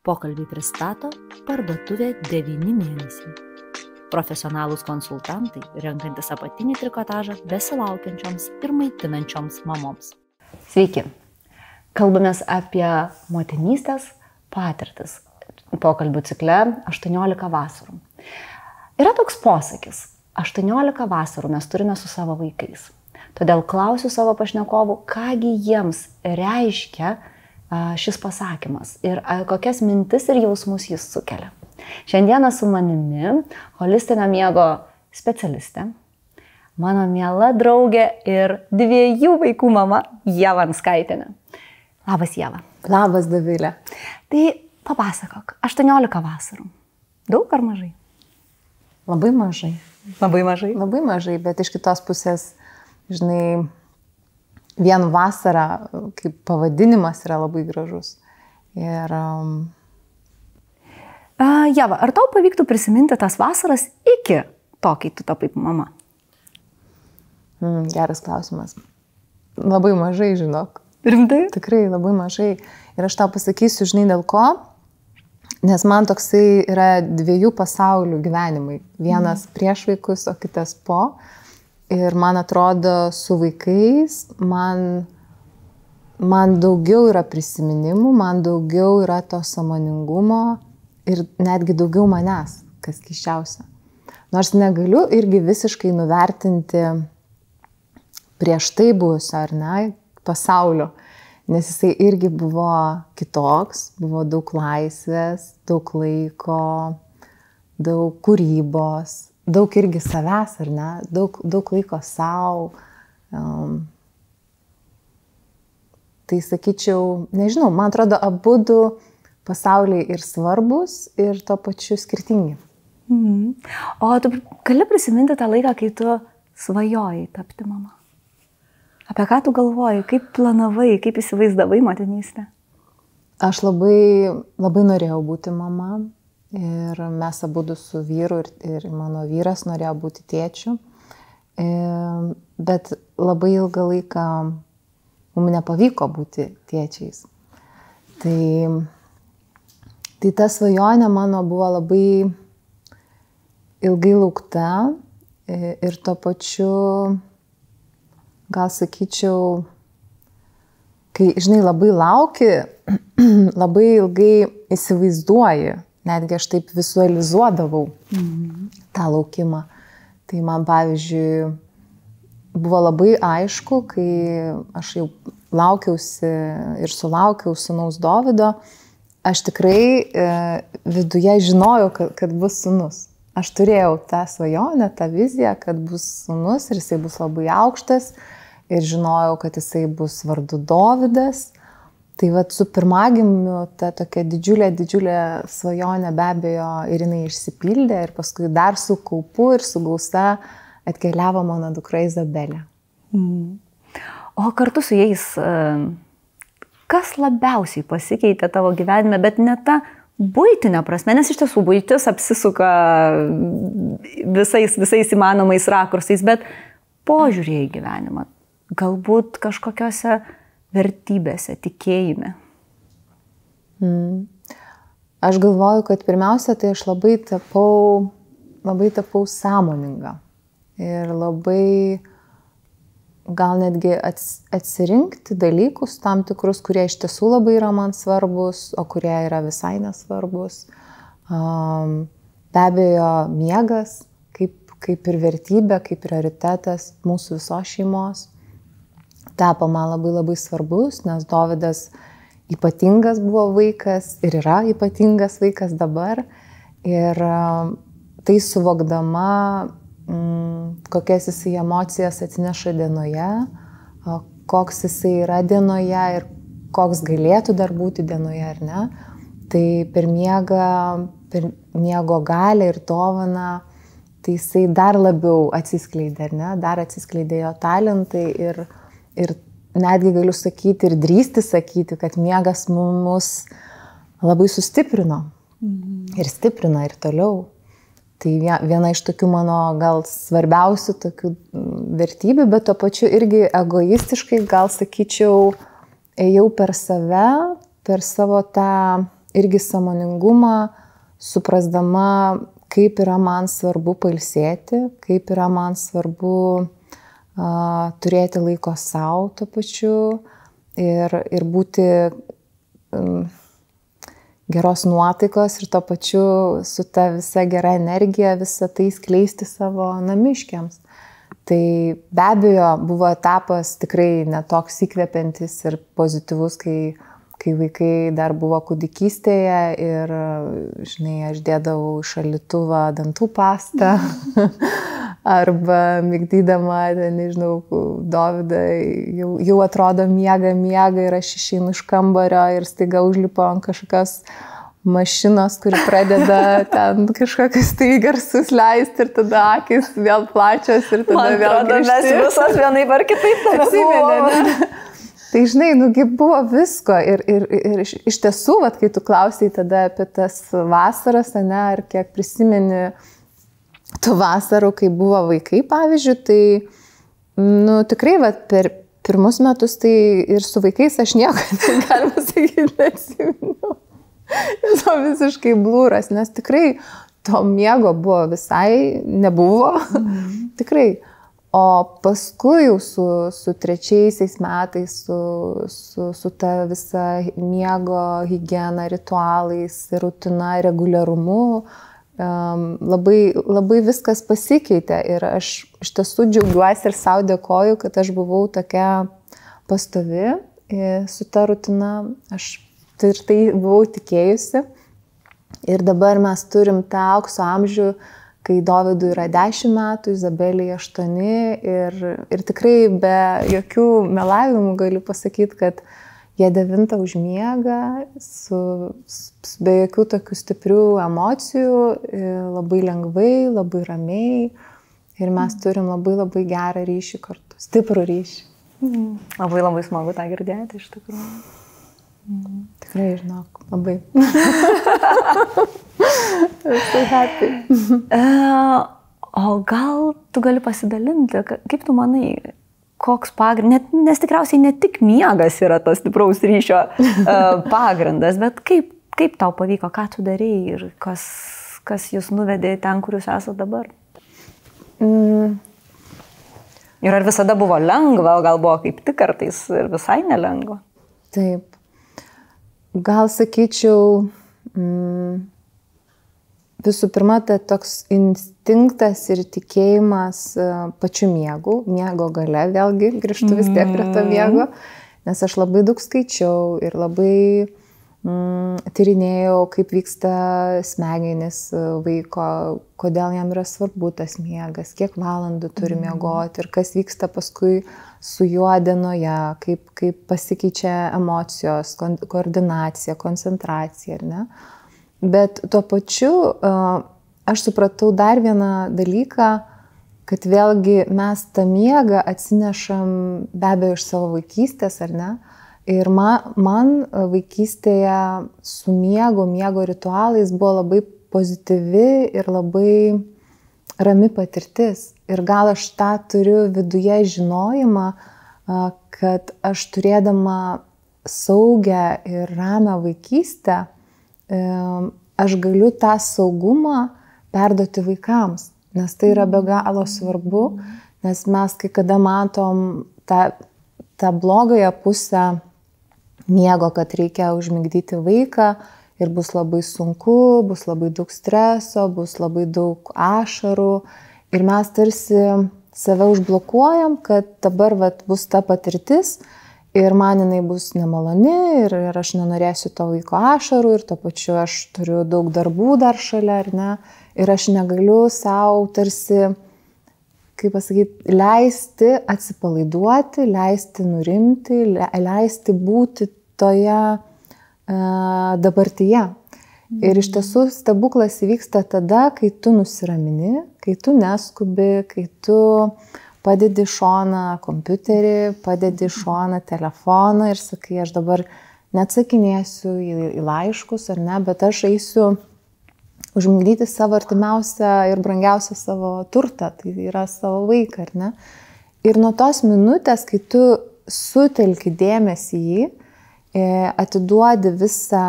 Pokalbį pristato parduotuvė 9 mėnesiai. Profesionalūs konsultantai, renkantis apatinį trikotažą besilaukiančioms ir maitinančioms mamoms. Sveiki. Kalbamės apie motinystės patirtis. Pokalbių cikle 18 vasarų. Yra toks posakis. 18 vasarų mes turime su savo vaikais. Todėl klausiu savo pašnekovų, kągi jiems reiškia šis pasakymas ir kokias mintis ir jausmus jis sukelia. Šiandieną su manimi holistinio miego specialistė, mano miela draugė ir 2 vaikų mama Ieva Anskaitienė. Labas, Ieva. Labas, Dovilė. Tai papasakok, 18 vasarų. Daug ar mažai? Labai mažai. Labai mažai? Labai mažai, bet iš kitos pusės, žinai, vien vasara, kaip pavadinimas, yra labai gražus. Ir... Ieva, ar tau pavyktų prisiminti tas vasaras iki to, kai tu tapai mama? Geras klausimas. Labai mažai, žinok. Rimtai? Tikrai labai mažai. Ir aš tau pasakysiu, žinai, dėl ko. Nes man toksai yra 2 pasaulių gyvenimai. Vienas prieš vaikus, o kitas po. Ir man atrodo, su vaikais man daugiau yra prisiminimų, man daugiau yra to sąmoningumo ir netgi daugiau manęs, kas keisčiausia. Nors negaliu irgi visiškai nuvertinti prieš tai buvusio, ar ne, pasaulio, nes jisai irgi buvo kitoks, buvo daug laisvės, daug laiko, daug kūrybos, daug irgi savęs, ar ne, daug laiko sau. Tai sakyčiau, nežinau, man atrodo, abudu pasauliai ir svarbus, ir to pačiu skirtingi. O tu gali prisiminti tą laiką, kai tu svajojai tapti mama? Apie ką tu galvojai, kaip planavai, kaip įsivaizdavai motinystę? Aš labai norėjau būti mama. Ir mes abudu su vyru ir mano vyras norėjo būti tėčiu. Bet labai ilgą laiką mums nepavyko būti tėčiais. Tai ta svajonė mano buvo labai ilgai laukta ir tuo pačiu, gal sakyčiau, kai, žinai, labai lauki, labai ilgai įsivaizduoji. Netgi aš taip visualizuodavau tą laukimą. Tai man, pavyzdžiui, buvo labai aišku, kai aš jau laukiausi ir sulaukiau sūnaus Dovydo, aš tikrai viduje žinojau, kad bus sūnus. Aš turėjau tą svajonę, tą viziją, kad bus sūnus ir jisai bus labai aukštas ir žinojau, kad jisai bus vardu Dovydas. Tai vat su pirmagimiu ta tokia didžiulė svajonė be abejo ir jinai išsipildė ir paskui dar su kaupu ir su gausa atkeliavo mano dukra Izabelė. O kartu su jais, kas labiausiai pasikeitė tavo gyvenime, bet ne ta buitinė prasme, nes iš tiesų buitis apsisuka visais įmanomais rakursais, bet požiūrė į gyvenimą, galbūt kažkokiose vertybėse, tikėjime? Aš galvoju, kad pirmiausia, tai aš labai tapau sąmoninga ir labai gal netgi atsirinkti dalykus tam tikrus, kurie iš tiesų labai yra man svarbus, o kurie yra visai nesvarbus. Be abejo, miegas kaip ir vertybė, kaip prioritetas mūsų visos šeimos. Tapo man labai svarbus, nes Dovydas ypatingas buvo vaikas ir yra ypatingas vaikas dabar. Ir tai suvokdama, kokias jisai emocijas atsineša dienoje, koks jisai yra dienoje ir koks galėtų dar būti dienoje ar ne, tai per miego galią ir dovaną, tai jisai dar labiau atsiskleidė, ar ne, dar atsiskleidė jo talentai ir netgi galiu sakyti ir drįsti sakyti, kad miegas mus labai sustiprino ir stiprina ir toliau. Tai viena iš tokių mano gal svarbiausių tokių vertybių, bet tuo pačiu irgi egoistiškai, gal sakyčiau, ėjau per save, per savo tą irgi sąmoningumą, suprasdama, kaip yra man svarbu pailsėti, kaip yra man svarbu turėti laiko sau tuo pačiu ir būti geros nuotaikos ir tuo pačiu su ta visa gera energija visą tai skleisti savo namiškiams. Tai be abejo buvo etapas tikrai netoks įkvepiantis ir pozityvus, kai vaikai dar buvo kūdikystėje ir, žinai, aš dėdavau į šaldytuvą dantų pastą arba migdydama, nežinau, Dovydą jau atrodo miega ir aš išeinu iš kambario ir staiga užlipu ant kažkokios mašinos, kuri pradeda ten kažkokius tai garsus leisti ir tada akis vėl plačios ir tada vėl grįžti. Mes visos vienaip ar kitaip atsimenė. Tai žinai, buvo visko ir iš tiesų, kai tu klausai tada apie tas vasaras, ar kiek prisimeni tų vasarų, kai buvo vaikai, pavyzdžiui, tai tikrai per pirmus metus tai ir su vaikais aš nieko, galima sakyti, neatsimenu. Jis buvo visiškai blūras, nes tikrai to miego buvo visai nebuvo. Tikrai. O paskui jau su trečiaisiais metais, su ta visa miego higiena, ritualais, rutina, reguliarumu, labai viskas pasikeitė. Ir aš iš tiesų džiaugiuosi ir sau dėkoju, kad aš buvau tokia pastovi su ta rutina. Aš ir tai buvau tikėjusi. Ir dabar mes turim tą aukso amžių, kai Dovydui yra 10 metų, Izabelei 8 ir tikrai be jokių melavimų galiu pasakyti, kad jie 9 užmiega, be jokių tokių stiprių emocijų, labai lengvai, labai ramiai ir mes turim labai gerą ryšį kartu, stiprų ryšį. Labai smagu tą girdėti iš tikrųjų. Tikrai, žinok, labai. Esu happy. O gal tu gali pasidalinti, kaip tu manai, koks pagrindas, nes tikriausiai ne tik miegas yra tas stipraus ryšio pagrindas, bet kaip tau pavyko, ką tu darei ir kas jūs nuvedė ten, kur jūs esate dabar? Ir ar visada buvo lengva, o gal buvo kaip tik kartais ir visai nelengva? Taip. Gal sakyčiau, visų pirma, tai toks instinktas ir tikėjimas pačiu miego gale, vėlgi grįžtu vis tiek prie to miego, nes aš labai daug skaičiau ir labai tyrinėjau, kaip vyksta smegenys vaiko, kodėl jam yra svarbu tas miegas, kiek valandų turi miegoti ir kas vyksta paskui su juo dienoje, kaip pasikeičia emocijos, koordinacija, koncentracija, ar ne? Bet tuo pačiu aš supratau dar vieną dalyką, kad vėlgi mes tą miegą atsinešam be abejo iš savo vaikystės, ar ne? Ir man vaikystėje su miego ritualais buvo labai pozityvi ir labai rami patirtis. Ir gal aš tą turiu viduje žinojimą, kad aš turėdama saugę ir ramią vaikystę, aš galiu tą saugumą perduoti vaikams, nes tai yra be galo svarbu, nes mes kai kada matom tą blogąją pusę miego, kad reikia užmigdyti vaiką ir bus labai sunku, bus labai daug streso, bus labai daug ašarų ir mes tarsi save užblokuojam, kad dabar bus ta patirtis ir man jinai bus nemaloni ir aš nenorėsiu to vaiko ašarų ir tuo pačiu aš turiu daug darbų dar šalia, ar ne, ir aš negaliu savo tarsi, kaip pasakyti, leisti atsipalaiduoti, leisti nurimti, leisti būti toje dabartyje. Ir iš tiesų stebuklas įvyksta tada, kai tu nusiramini, kai tu neskubi, kai tu padedi šoną kompiuterį, padedi šoną telefoną ir sakai, aš dabar neatsakinėsiu į laiškus ar ne, bet aš eisiu užmigdyti savo artimiausią ir brangiausią savo turtą, tai yra savo vaiką, ar ne? Ir nuo tos minutės, kai tu sutelki dėmesį į jį, atiduodi visą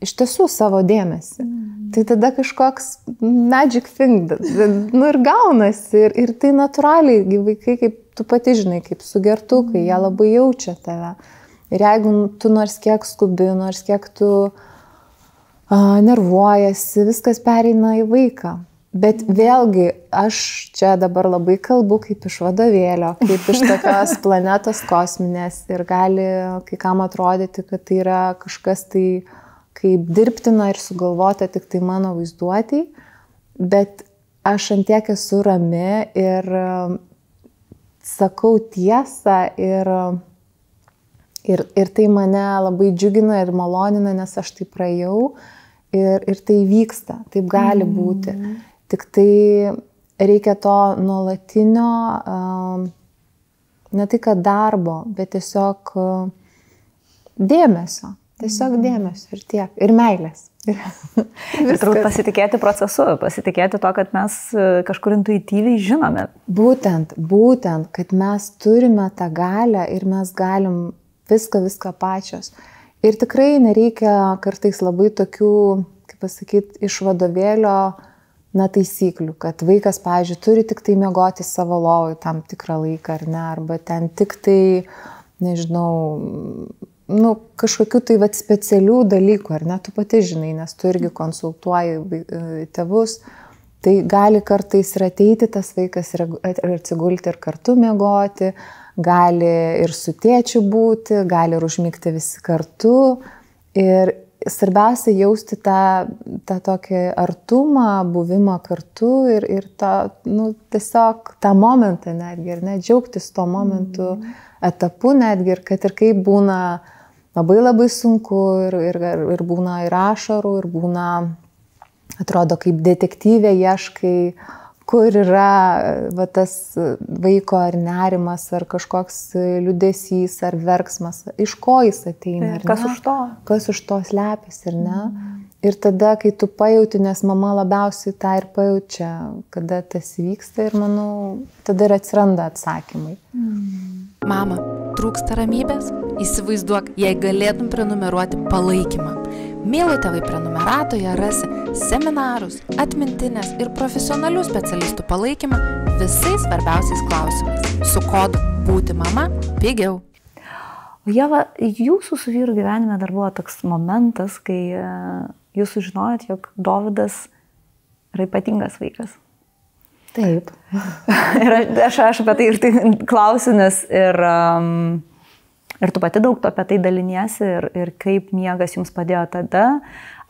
iš tiesų savo dėmesį. Tai tada kažkoks magic thing, ir gaunasi, ir tai natūraliai, vaikai, kaip tu pati žinai, kaip sugertukai, jie labai jaučia tave. Ir jeigu tu nors kiek skubi, nors kiek tu nervuojasi, viskas pereina į vaiką. Bet vėlgi, aš čia dabar labai kalbu kaip iš vadovėlio, kaip iš tokios planetos kosminės ir gali kai kam atrodyti, kad tai yra kažkas tai kaip dirbtina ir sugalvota tik tai mano vaizduotei, bet aš antiek esu rami ir sakau tiesą ir tai mane labai džiugina ir malonina, nes aš tai praėjau ir tai vyksta, taip gali būti. Tik tai reikia to nuolatinio, ne tai kad darbo, bet tiesiog dėmesio. Tiesiog dėmesio ir tiek. Ir meilės. Ir turbūt pasitikėti procesu, pasitikėti to, kad mes kažkur intuityviai žinome. Būtent, kad mes turime tą galią ir mes galim viską pačios. Ir tikrai nereikia kartais labai tokių, kaip pasakyti, iš vadovėlio taisyklių, kad vaikas, pavyzdžiui, turi tik tai miegoti savo lovoj tam tikrą laiką, ar ne, arba ten tik tai, nežinau, kažkokių tai specialių dalykų, ar ne, tu pati žinai, nes tu irgi konsultuoji tėvus, tai gali kartais ir ateiti tas vaikas ir atsigulti ir kartu miegoti, gali ir su tėčiu būti, gali ir užmigti visi kartu ir svarbiausia jausti tą tokį artumą, buvimą kartu ir tą, tiesiog tą momentą netgi, ir džiaugtis tuo momentu, etapu netgi, ir kad ir kaip būna labai sunku ir būna ir ašarų, ir būna, atrodo, kaip detektyvė ieškai, kur yra tas vaiko ar nerimas, ar kažkoks liūdesys, ar verksmas, iš ko jis ateina, ar ne? Kas už to? Kas už to slepiasi, ar ne? Ir tada, kai tu pajauti, nes mama labiausiai tą ir pajaučia, kada tas vyksta, ir manau, tada ir atsiranda atsakymai. Mama, trūksta ramybės? Įsivaizduok, jei galėtum prenumeruoti palaikymą. Mėly tėvai, prenumeratoje rasi seminarus, atmintinės ir profesionalių specialistų palaikymą visais svarbiausiais klausimais. Su kodu būti mama pigiau. O Ieva, jūsų su vyru gyvenime dar buvo toks momentas, kai jūs sužinojot, jog Dovydas yra ypatingas vaikas. Taip. Ir aš apie tai ir tai klausiu, nes ir tu pati daug apie tai daliniesi ir kaip miegas jums padėjo tada.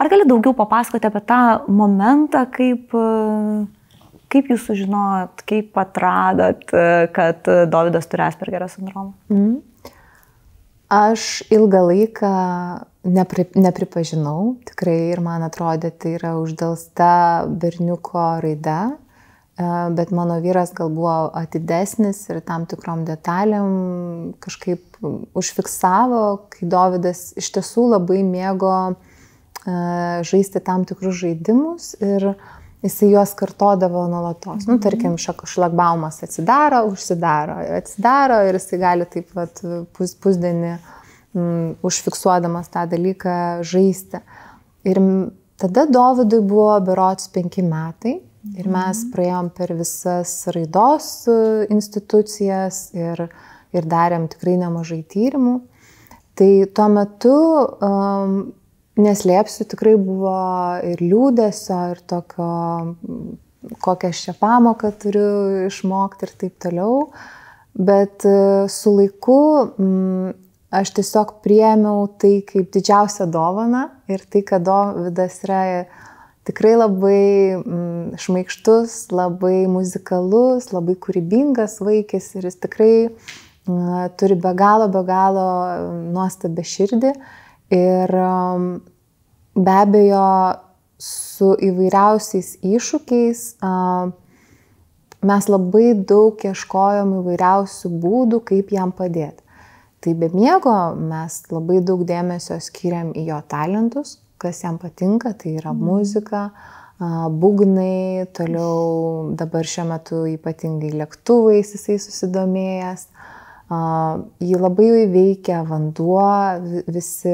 Ar gali daugiau papasakoti apie tą momentą, kaip jūs sužinojot, kaip atradot, kad Dovydas turi Aspergerio sindromą? Aš ilgą laiką nepripažinau, tikrai, ir man atrodė, tai yra uždelsta berniuko raida. Bet mano vyras gal buvo atidesnis ir tam tikrom detalėm kažkaip užfiksavo, kai Dovydas iš tiesų labai mėgo žaisti tam tikrus žaidimus ir jisai juos kartodavo nuolatos. Tarkim, šlagbaumas atsidaro, užsidaro, atsidaro ir jisai gali taip pusdienį užfiksuodamas tą dalyką žaisti. Ir tada Dovydui buvo berods 5 metai. Ir mes praėjom per visas raidos institucijas ir darėm tikrai nemažai tyrimų. Tai tuo metu, neslėpsiu, tikrai buvo ir liūdesio, ir tokio, kokią aš čia pamoką turiu išmokti ir taip toliau. Bet su laiku aš tiesiog priėmiau tai kaip didžiausią dovaną ir tai, kad Dovydas yra tikrai labai šmaikštus, labai muzikalus, labai kūrybingas vaikis ir jis tikrai turi be galo nuostabią širdį ir be abejo su įvairiausiais iššūkiais mes labai daug ieškojom įvairiausių būdų, kaip jam padėti. Tai be miego mes labai daug dėmesio skiriam į jo talentus, kas jam patinka, tai yra muzika, būgnai, toliau dabar šiuo metu ypatingai lėktuvais jisai susidomėjęs, Jį labai veikia vanduo, visi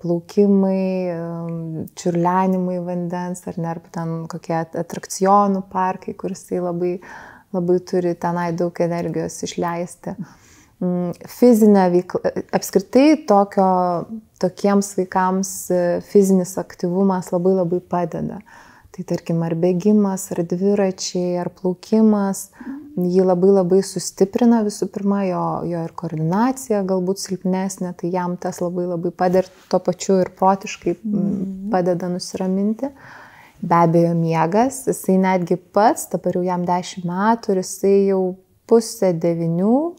plaukimai, čiurlenimai vandens, ar ne, arba ten kokie atrakcionų parkai, kur jisai labai turi tenai daug energijos išleisti. Fizinė veikla, apskritai tokiems vaikams fizinis aktyvumas labai padeda. Tai tarkim, ar bėgimas, ar dviračiai, ar plaukimas, jį labai sustiprina visų pirma, jo ir koordinacija galbūt silpnesnė, tai jam tas labai padeda ir tuo pačiu ir protiškai padeda nusiraminti. Be abejo, miegas, jisai netgi pats, dabar jau jam 10 metų ir jisai jau 8:30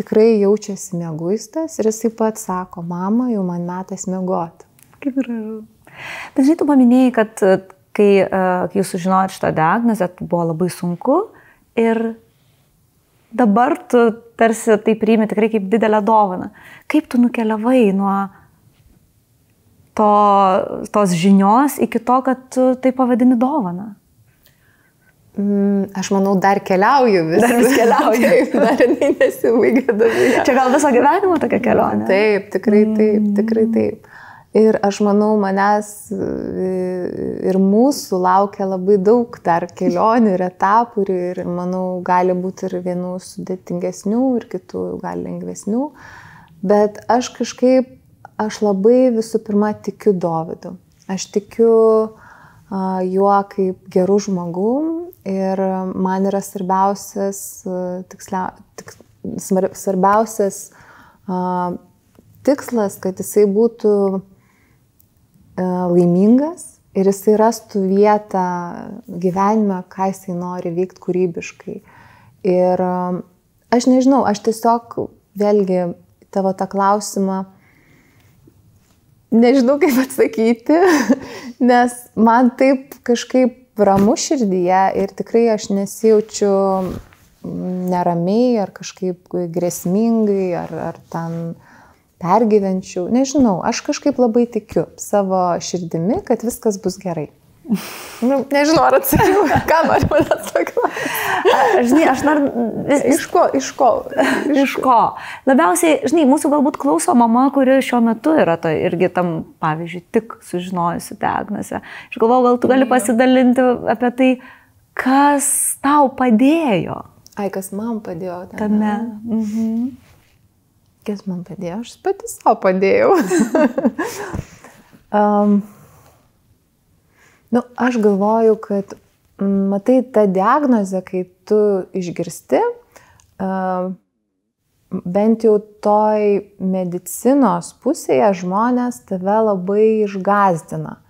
tikrai jaučiasi mieguistas ir jisai pats sako, mama, jau man metas miegoti. Kaip gražu. Bet žinai, tu paminėjai, kad kai jūs sužinojot šitą diagnozę, buvo labai sunku ir dabar tu tarsi tai priimi tikrai kaip didelę dovaną. Kaip tu nukeliavai nuo tos žinios iki to, kad tu tai pavadini dovaną? Aš manau, dar keliauju vis. Dar vis keliauju. Taip, dar nesibaigia dalyje. Čia gal viso gyvenimo tokia kelionė? Taip, tikrai taip. Ir aš manau, manęs ir mūsų laukia labai daug dar kelionių ir etapų ir manau, gali būti ir vienų sudėtingesnių ir kitų gal lengvesnių. Bet aš labai visų pirma tikiu Dovydu. Aš tikiu juo kaip gerų žmogum ir man yra svarbiausias tikslas, kad jisai būtų laimingas ir jisai rastų vietą gyvenime, ką jisai nori veikti kūrybiškai. Ir aš nežinau, aš tiesiog vėlgi tavo tą klausimą nežinau kaip atsakyti, nes man taip kažkaip ramu širdyje ir tikrai aš nesijaučiu neramiai ar kažkaip grėsmingai ar ten pergyvenčiau. Nežinau, aš kažkaip labai tikiu savo širdimi, kad viskas bus gerai. Nežinau, ar atsakiau, ką nori man atsakyti. Žinai, aš noriu... Iš ko? Labiausiai, žinai, mūsų galbūt klauso mama, kuri šiuo metu yra irgi tam, pavyzdžiui, tik sužinojusi diagnozę. Aš galvoju, gal tu gali pasidalinti apie tai, kas tau padėjo. Kas man padėjo tame. Kas man padėjo? Aš pati savo padėjau. Aš galvoju, kad, matai, ta diagnozė, kai tu išgirsti, bent jau toj medicinos pusėje žmonės tave labai išgąsdina,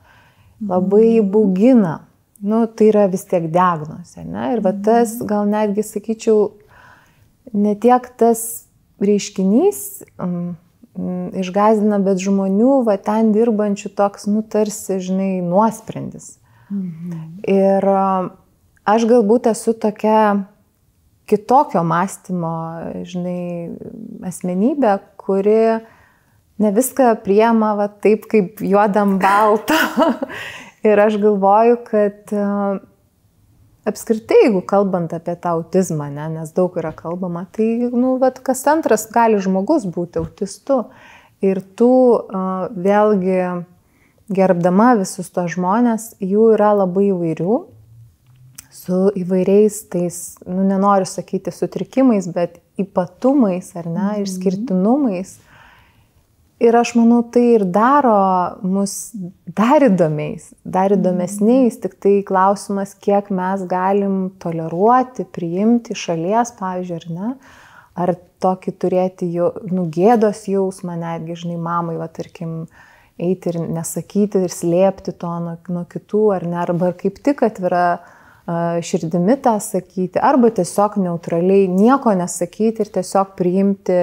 labai baugina. Tai yra vis tiek diagnozė, ne? Ir tas, gal netgi sakyčiau, ne tiek tas reiškinys išgąsdina, bet žmonių ten dirbančių toks, tarsi, žinai, nuosprendis. Ir aš galbūt esu tokia kitokio mąstymo, žinai, asmenybė, kuri ne viską priema taip, kaip juodam balta. Ir aš galvoju, kad apskritai, jeigu kalbant apie tą autizmą, nes daug yra kalbama, tai kas antras gali žmogus būti autistu. Ir tu vėlgi gerbdama visus tos žmonės, jų yra labai įvairių, su įvairiais tais, nenoriu sakyti sutrikimais, bet ypatumais, ar ne, ir skirtinumais. Ir aš manau, tai ir daro mus dar įdomesniais, tik tai klausimas, kiek mes galim toleruoti, priimti šalies, pavyzdžiui, ar ne, ar tokį turėti gėdos jausmą, netgi, žinai, mamai, tarkim, eiti ir nesakyti ir slėpti to nuo kitų, ar ne, arba kaip tik atvira širdimi tą sakyti, arba tiesiog neutraliai nieko nesakyti ir tiesiog priimti,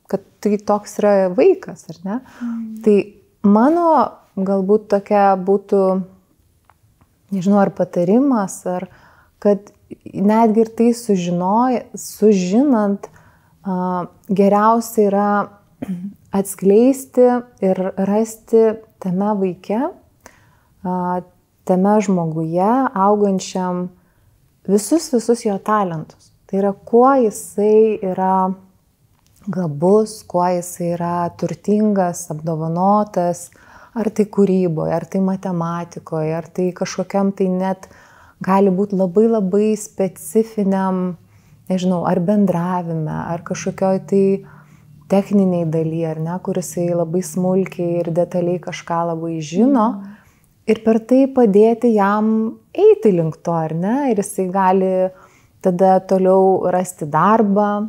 kad tai toks yra vaikas, ar ne? Tai mano galbūt tokia būtų, nežinau, ar patarimas, ar kad netgi ir tai sužinant, geriausia yra atskleisti ir rasti tame vaike, tame žmoguje augančiam visus jo talentus. Tai yra, kuo jisai yra gabus, kuo jisai yra turtingas, apdovanotas, ar tai kūryboje, ar tai matematikoje, ar tai kažkokiam tai net gali būti labai labai specifiniam, nežinau, ar bendravime, ar kažkokioj tai techniniai daly, ar ne, kuris labai smulkiai ir detaliai kažką labai žino. Ir per tai padėti jam eiti link to, ar ne? Ir jisai gali tada toliau rasti darbą,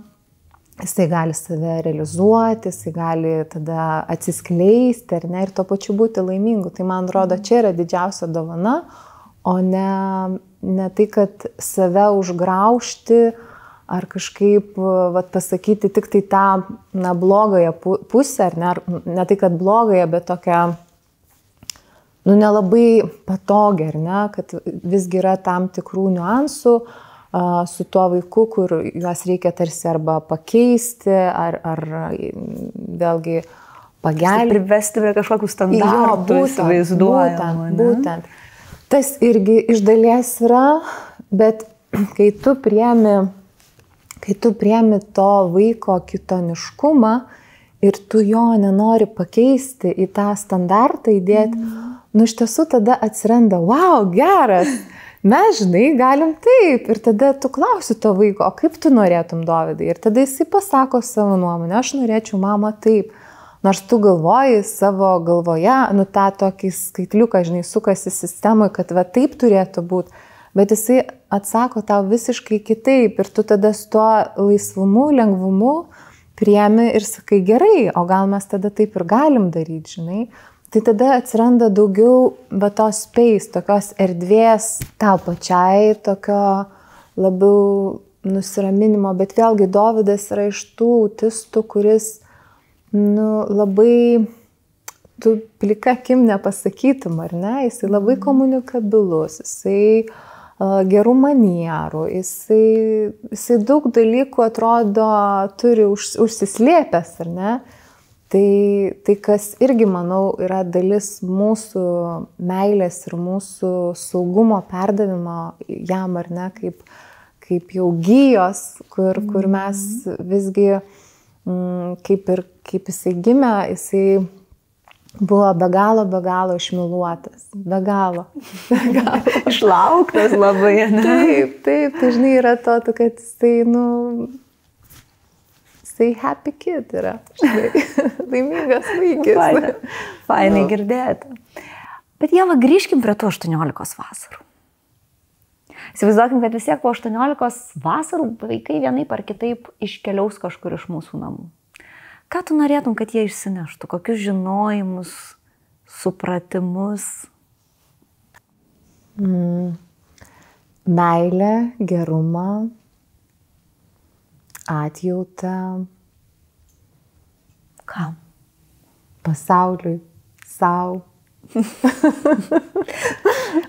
jisai gali save realizuoti, jisai gali tada atsiskleisti, ar ne? Ir tuo pačiu būti laimingu. Tai man atrodo, čia yra didžiausia dovana, o ne tai, kad save užgraužti ar kažkaip pasakyti tik tai tą blogąją pusę, ar ne tai, kad blogąją, bet tokią nelabai patogi, ar ne, kad visgi yra tam tikrų niuansų su tuo vaiku, kur juos reikia tarsi arba pakeisti, ar vėlgi pagelbėti. Privesti prie kažkokių standartų, įsivaizduojamų. Būtent. Tas irgi iš dalies yra, bet kai tu priemi to vaiko kitoniškumą ir tu jo nenori pakeisti į tą standartą įdėti, iš tiesų tada atsiranda, wow, geras, mes, žinai, galim taip. Ir tada tu klausi to vaiko, o kaip tu norėtum, Dovydai? Ir tada jisai pasako savo nuomonę, aš norėčiau, mama, taip. Nors tu galvoji savo galvoje, tą tokį skaitliuką, žinai, sukasi sistemoje, kad va taip turėtų būti. Bet jisai atsako tau visiškai kitaip. Ir tu tada su tuo laisvumu, lengvumu priemi ir sakai, gerai, o gal mes tada taip ir galim daryti, žinai. Tai tada atsiranda daugiau tos space, tokios erdvės tau pačiai, tokio labiau nusiraminimo, bet vėlgi Dovydas yra iš tų autistų, kuris labai, tu plika akim nepasakytum, ar ne, jisai labai komunikabilus, jisai gerų manierų, jisai daug dalykų atrodo turi užsislėpęs, ar ne. Tai kas irgi, manau, yra dalis mūsų meilės ir mūsų saugumo perdavimo jam, ar ne, kaip jau gyjos, kur mes visgi, kaip jisai gimė, jisai buvo be galo išmyluotas. Be galo. Išlauktas labai, ne? Taip, tai žinai, yra to, kad jisai, jisai happy kid yra, laimingas vaikis. Fainai girdėti. Bet Ieva, grįžkim prie tų 18 vasarų. Įsivaizduokim, kad vis tiek po 18 vasarų vaikai vienaip ar kitaip iškeliaus kažkur iš mūsų namų. Ką tu norėtum, kad jie išsineštų? Kokius žinojimus, supratimus? Meilę, gerumą, atjautą. Kam? Pasauliui, sau.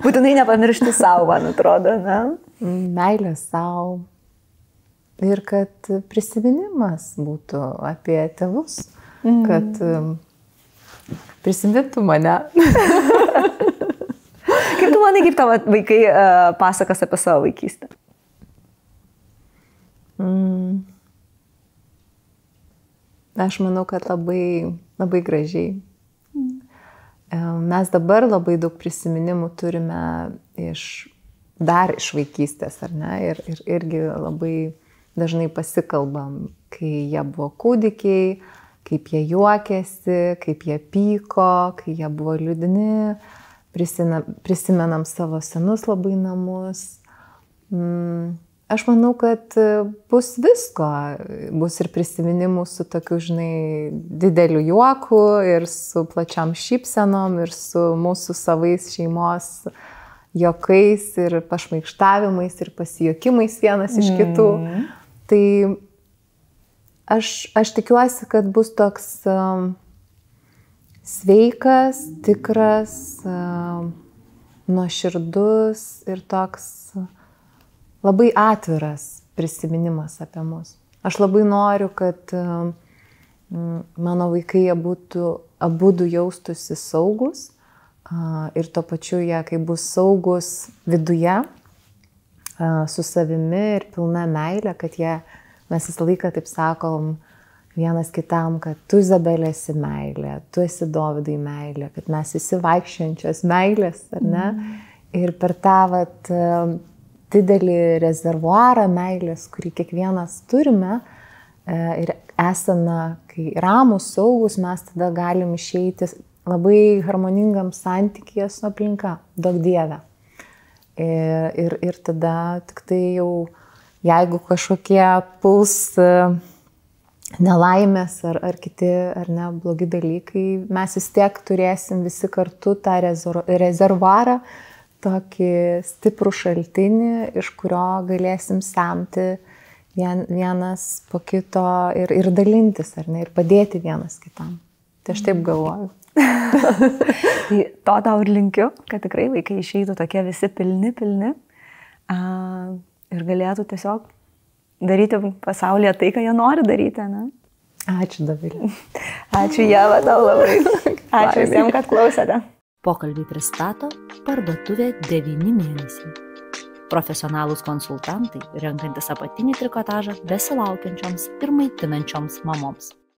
Būtinai nepamiršti savo, man atrodo, ne? Meilė sau. Ir kad prisiminimas būtų apie tėvus, kad prisimintų mane. Kaip tu manai, kaip tavo vaikai pasakas apie savo vaikystę? Aš manau, kad labai, labai gražiai. Mes dabar labai daug prisiminimų turime dar iš vaikystės, ar ne? Ir irgi labai dažnai pasikalbam, kai jie buvo kūdikiai, kaip jie juokėsi, kaip jie pyko, kai jie buvo liūdni, prisimenam savo senus labai namus. Aš manau, kad bus visko, bus ir prisiminimų su tokiu, žinai, dideliu juoku ir su plačiam šypsenom ir su mūsų savais šeimos juokais ir pašmaikštavimais ir pasijuokimais vienas iš kitų. Tai aš tikiuosi, kad bus toks sveikas, tikras, nuoširdus ir toks labai atviras prisiminimas apie mus. Aš labai noriu, kad mano vaikai abudu jaustųsi saugus ir tuo pačiu jie, kai bus saugus viduje, su savimi ir pilna meilė, kad mes visą laiką, taip sakom, vienas kitam, kad tu, Izabelė, esi meilė, tu esi Dovydai meilė, kad mes visi vaikščiančios meilės, ar ne? Ir per tą vat, didelį rezervuarą meilės, kurį kiekvienas turime, ir esame, kai ramus, saugus, mes tada galim išeiti labai harmoningam santykyje su aplinka, daug Dieve. Ir tada tik tai jau, jeigu kažkokie puls nelaimės ar kiti, ar ne, blogi dalykai, mes vis tiek turėsim visi kartu tą rezervuarą, tokį stiprų šaltinį, iš kurio galėsim semti vienas po kito ir dalintis, ar ne, ir padėti vienas kitam. Tai aš taip galvoju. Tai to tau ir linkiu, kad tikrai vaikai išeitų tokie visi pilni ir galėtų tiesiog daryti pasaulyje tai, ką jie nori daryti, ne? Ačiū, Dovilė. Ačiū, Ieva, tau labai. Ačiū visiems, kad klausėte. Pokalbį pristato parduotuvė 9 mėnesiai. Profesionalūs konsultantai, renkantis apatinį trikotažą besilaukiančioms ir maitinančioms mamoms.